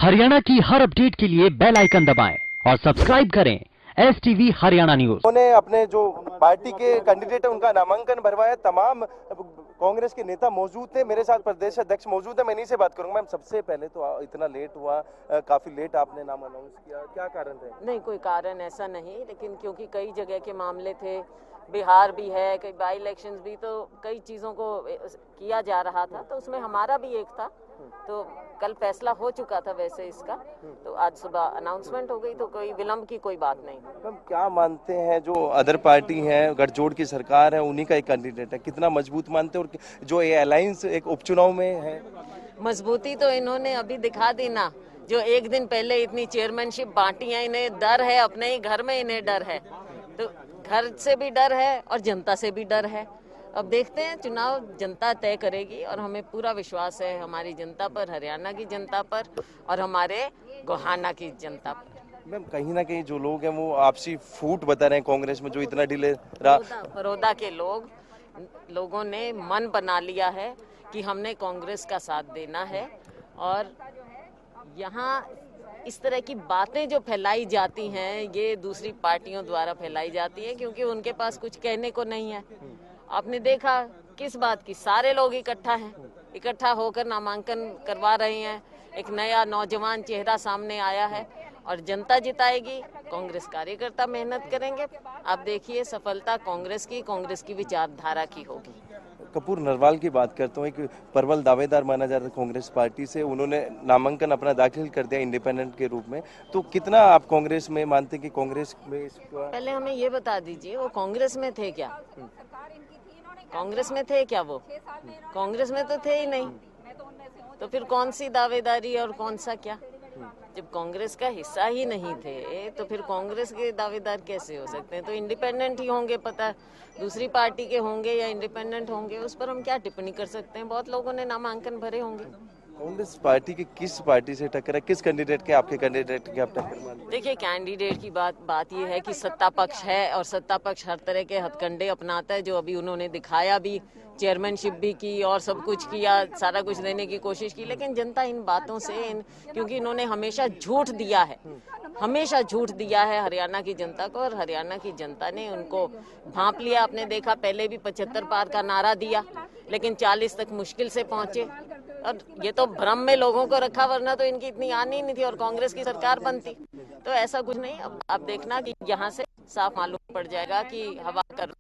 हरियाणा की हर अपडेट के लिए बेल आइकन दबाएं और सब्सक्राइब करें STV हरियाणा न्यूज। उन्होंने अपने जो पार्टी के कैंडिडेट है उनका नामांकन भरवाया। तमाम कांग्रेस के नेता मौजूद थे, मेरे साथ प्रदेश अध्यक्ष मौजूद है, मैं इन्हीं से बात करूंगा। मैम, सबसे पहले तो इतना लेट हुआ, काफी लेट आपने नाम अनाउंस किया, क्या कारण थे? नहीं, कोई कारण ऐसा नहीं, लेकिन क्योंकि कई जगह के मामले थे, बिहार भी है, कई बाई इलेक्शंस भी, तो कई चीज़ों को किया जा रहा था, तो उसमें हमारा भी एक था। तो कल फैसला हो चुका था वैसे इसका, तो आज सुबह अनाउंसमेंट हो गई, तो कोई विलंब की कोई बात नहीं। मैम, क्या मानते हैं जो अदर पार्टी है, गठजोड़ की सरकार है, उन्हीं का एक कैंडिडेट है, कितना मजबूत मानते हैं? और जो ये अलायंस एक उपचुनाव में है, मजबूती तो इन्होंने अभी दिखा दी ना। जो एक दिन पहले इतनी चेयरमैनशिप बांटी है, इन्हें डर है, अपने ही घर में इन्हें डर है, तो घर से भी डर है और जनता से भी डर है। अब देखते हैं, चुनाव जनता तय करेगी और हमें पूरा विश्वास है हमारी जनता पर, हरियाणा की जनता पर और हमारे गोहाना की जनता पर। मैम, कहीं ना कहीं जो लोग हैं वो आपसी फूट बता रहे हैं कांग्रेस में, जो इतना डिले रहा। बड़ौदा के लोगों ने मन बना लिया है कि हमने कांग्रेस का साथ देना है, और यहाँ इस तरह की बातें जो फैलाई जाती हैं ये दूसरी पार्टियों द्वारा फैलाई जाती हैं, क्योंकि उनके पास कुछ कहने को नहीं है। आपने देखा किस बात की, सारे लोग इकट्ठा होकर नामांकन करवा रहे हैं। एक नया नौजवान चेहरा सामने आया है और जनता जिताएगी, कांग्रेस कार्यकर्ता मेहनत करेंगे। आप देखिए, सफलता कांग्रेस की विचारधारा की होगी। कपूर नरवाल की बात करता हूँ, एक प्रबल दावेदार माना जाता है कांग्रेस पार्टी से, उन्होंने नामांकन अपना दाखिल कर दिया इंडिपेंडेंट के रूप में, तो कितना आप कांग्रेस में मानते कि कांग्रेस में इसका? पहले हमें ये बता दीजिए, वो कांग्रेस में थे क्या? कांग्रेस में थे क्या? वो कांग्रेस में तो थे ही नहीं, तो फिर कौन सी दावेदारी और कौन सा क्या? जब कांग्रेस का हिस्सा ही नहीं थे तो फिर कांग्रेस के दावेदार कैसे हो सकते हैं? तो इंडिपेंडेंट ही होंगे, पता दूसरी पार्टी के होंगे या इंडिपेंडेंट होंगे, उस पर हम क्या टिप्पणी कर सकते हैं? बहुत लोगों ने नामांकन भरे होंगे। कांग्रेस पार्टी की किस पार्टी से टक्कर है, किस कैंडिडेट के, आपके कैंडिडेट की आप टक्कर मानते हैं? देखिए, कैंडिडेट की बात ये है कि सत्ता पक्ष है और सत्ता पक्ष हर तरह के हथकंडे अपनाता है, जो अभी उन्होंने दिखाया भी, चेयरमैनशिप भी की और सब कुछ किया, सारा कुछ देने की कोशिश की, लेकिन जनता इन बातों से क्योंकि इन्होंने हमेशा झूठ दिया है हरियाणा की जनता को, और हरियाणा की जनता ने उनको भांप लिया। आपने देखा, पहले भी 75 पार का नारा दिया, लेकिन 40 तक मुश्किल से पहुंचे, और ये तो भ्रम में लोगों को रखा, वरना तो इनकी इतनी आनी नहीं थी और कांग्रेस की सरकार बनती। तो ऐसा कुछ नहीं। अब आप देखना कि यहाँ से साफ मालूम पड़ जाएगा कि हवा का रुख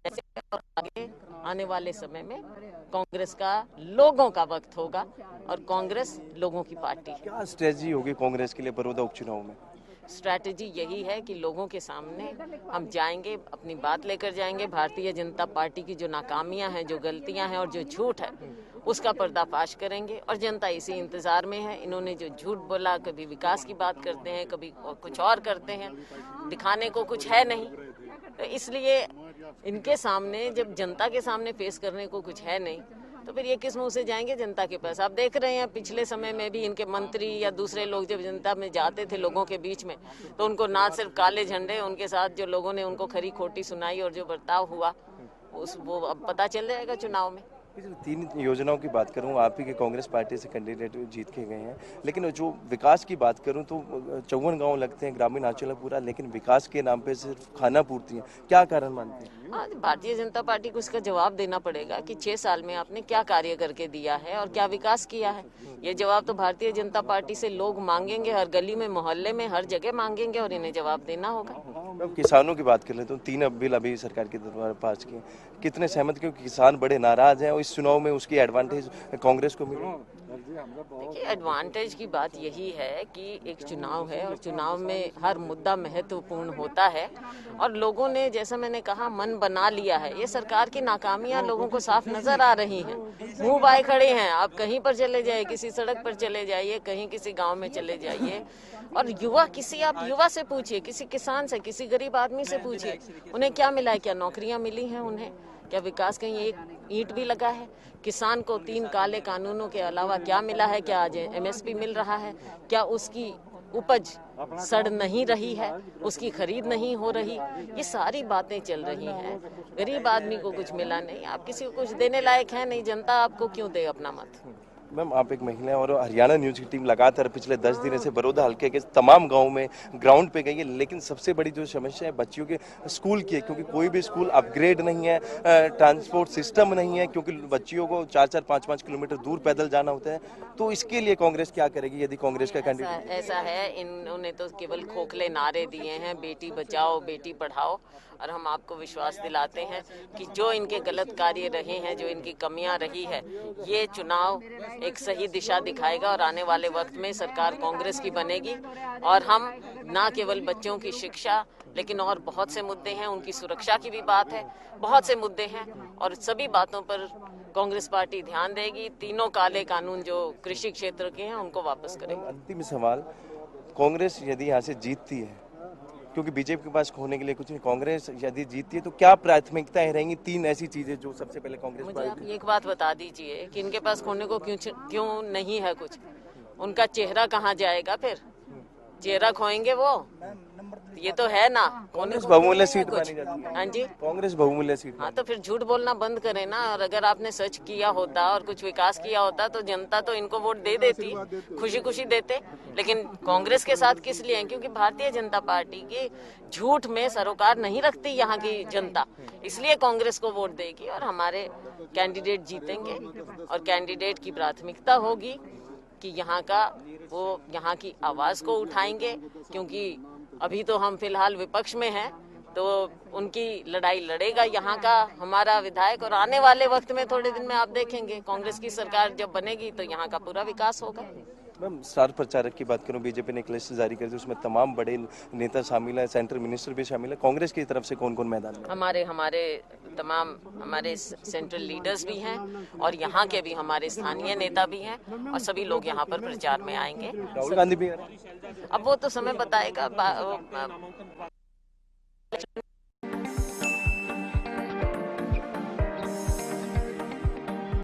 कैसे, और आगे आने वाले समय में कांग्रेस का लोगों का वक्त होगा और कांग्रेस लोगों की पार्टी। क्या स्ट्रेटजी होगी कांग्रेस के लिए बड़ौदा उपचुनाव में? स्ट्रैटेजी यही है कि लोगों के सामने हम जाएंगे, अपनी बात लेकर जाएंगे। भारतीय जनता पार्टी की जो नाकामियां हैं, जो गलतियां हैं और जो झूठ है, उसका पर्दाफाश करेंगे, और जनता इसी इंतजार में है। इन्होंने जो झूठ बोला, कभी विकास की बात करते हैं, कभी कुछ और करते हैं, दिखाने को कुछ है नहीं, तो इसलिए इनके सामने, जब जनता के सामने फेस करने को कुछ है नहीं, तो फिर ये किस मुंह से जाएंगे जनता के पास? आप देख रहे हैं, पिछले समय में भी इनके मंत्री या दूसरे लोग जब जनता में जाते थे, लोगों के बीच में, तो उनको ना सिर्फ काले झंडे, उनके साथ जो लोगों ने उनको खरी खोटी सुनाई और जो बर्ताव हुआ, वो अब पता चल जाएगा चुनाव में। 3 योजनाओं की बात करूं, आप ही के कांग्रेस पार्टी से कैंडिडेट जीत के गए हैं, लेकिन जो विकास की बात करूं तो 54 गांव लगते हैं, ग्रामीण अंचल है पूरा, लेकिन विकास के नाम पे सिर्फ खाना पूर्ति है, क्या कारण मानते हैं? भारतीय जनता पार्टी को इसका जवाब देना पड़ेगा कि 6 साल में आपने क्या कार्य करके दिया है और क्या विकास किया है। ये जवाब तो भारतीय जनता पार्टी से लोग मांगेंगे, हर गली में, मोहल्ले में, हर जगह मांगेंगे, और इन्हें जवाब देना होगा। अब किसानों की बात कर लेते हैं, 3 बिल अभी सरकार के द्वारा पास किए, कितने सहमत, क्योंकि किसान बड़े नाराज हैं और इस चुनाव में उसकी एडवांटेज कांग्रेस को मिली? देखिए, एडवांटेज की बात यही है कि एक चुनाव है और चुनाव में हर मुद्दा महत्वपूर्ण होता है, और लोगों ने, जैसा मैंने कहा, मन बना लिया है। ये सरकार की नाकामियां लोगों को साफ नजर आ रही हैं, मुंह बाए खड़े हैं। आप कहीं पर चले जाइए, किसी सड़क पर चले जाइए, कहीं किसी गांव में चले जाइए, और आप युवा से पूछिए, किसी किसान से, किसी गरीब आदमी से पूछिए, उन्हें क्या मिला है? क्या नौकरियां मिली हैं उन्हें? क्या विकास कहीं एक ईंट भी लगा है? किसान को 3 काले कानूनों के अलावा क्या मिला है? क्या आज MSP मिल रहा है? क्या उसकी उपज सड़ नहीं रही है? उसकी खरीद नहीं हो रही? ये सारी बातें चल रही हैं। गरीब आदमी को कुछ मिला नहीं, आप किसी को कुछ देने लायक है नहीं, जनता आपको क्यों दे अपना मत? मैम आप एक महिला हैं और हरियाणा न्यूज की टीम लगातार पिछले 10 दिनों से बड़ौदा हल्के के तमाम गांव में ग्राउंड पे गई है, लेकिन सबसे बड़ी जो समस्या है बच्चियों के स्कूल की है, क्योंकि कोई भी स्कूल अपग्रेड नहीं है, ट्रांसपोर्ट सिस्टम नहीं है, क्योंकि बच्चियों को 4-4, 5-5 किलोमीटर दूर पैदल जाना होता है। तो इसके लिए कांग्रेस क्या करेगी यदि कांग्रेस का कैंडिडेट? ऐसा है, इन्होंने तो केवल खोखले नारे दिए हैं, बेटी बचाओ बेटी पढ़ाओ, और हम आपको विश्वास दिलाते हैं कि जो इनके गलत कार्य रहे हैं, जो इनकी कमियां रही है, ये चुनाव एक सही दिशा दिखाएगा और आने वाले वक्त में सरकार कांग्रेस की बनेगी। और हम ना केवल बच्चों की शिक्षा, लेकिन और बहुत से मुद्दे हैं, उनकी सुरक्षा की भी बात है, बहुत से मुद्दे हैं और सभी बातों पर कांग्रेस पार्टी ध्यान देगी। तीनों काले कानून जो कृषि क्षेत्र के हैं उनको वापस करेगी। अंतिम सवाल, कांग्रेस यदि यहाँ से जीतती है, क्योंकि बीजेपी के पास खोने के लिए कुछ नहीं, कांग्रेस यदि जीतती है तो क्या प्राथमिकताएं रहेंगी? 3 ऐसी चीजें जो सबसे पहले कांग्रेस मुझे आप पार्टी। एक बात बता दीजिए कि इनके पास खोने को क्यों नहीं है कुछ? उनका चेहरा कहाँ जाएगा फिर? चेहरा खोएंगे वो? ये तो है ना, कांग्रेस बहुमूल्य सीट मानी जाती है। हाँ जी, कांग्रेस बहुमूल्य सीट। हाँ तो फिर झूठ बोलना बंद करें ना। और अगर आपने सच किया होता और कुछ विकास किया होता तो जनता तो इनको वोट दे देती, खुशी खुशी देते। लेकिन कांग्रेस के साथ किस लिए हैं? क्योंकि भारतीय जनता पार्टी की झूठ में सरोकार नहीं रखती यहाँ की जनता, इसलिए कांग्रेस को वोट देगी और हमारे कैंडिडेट जीतेंगे। और कैंडिडेट की प्राथमिकता होगी कि यहाँ की आवाज को उठाएंगे, क्योंकि अभी तो हम फिलहाल विपक्ष में हैं, तो उनकी लड़ाई लड़ेगा यहाँ का हमारा विधायक। और आने वाले वक्त में थोड़े दिन में आप देखेंगे कांग्रेस की सरकार जब बनेगी तो यहाँ का पूरा विकास होगा। मैम स्टार प्रचारक की बात करूं, बीजेपी ने एक लिस्ट जारी कर दी, उसमें तमाम बड़े नेता शामिल है, सेंट्रल मिनिस्टर भी शामिल है। कांग्रेस की तरफ से कौन कौन मैदान में? हमारे सेंट्रल लीडर्स भी हैं और यहाँ के भी हमारे स्थानीय नेता भी हैं और सभी लोग यहाँ पर प्रचार में आएंगे। राहुल गांधी भी आ रहे हैं। अब वो तो समय बताएगा।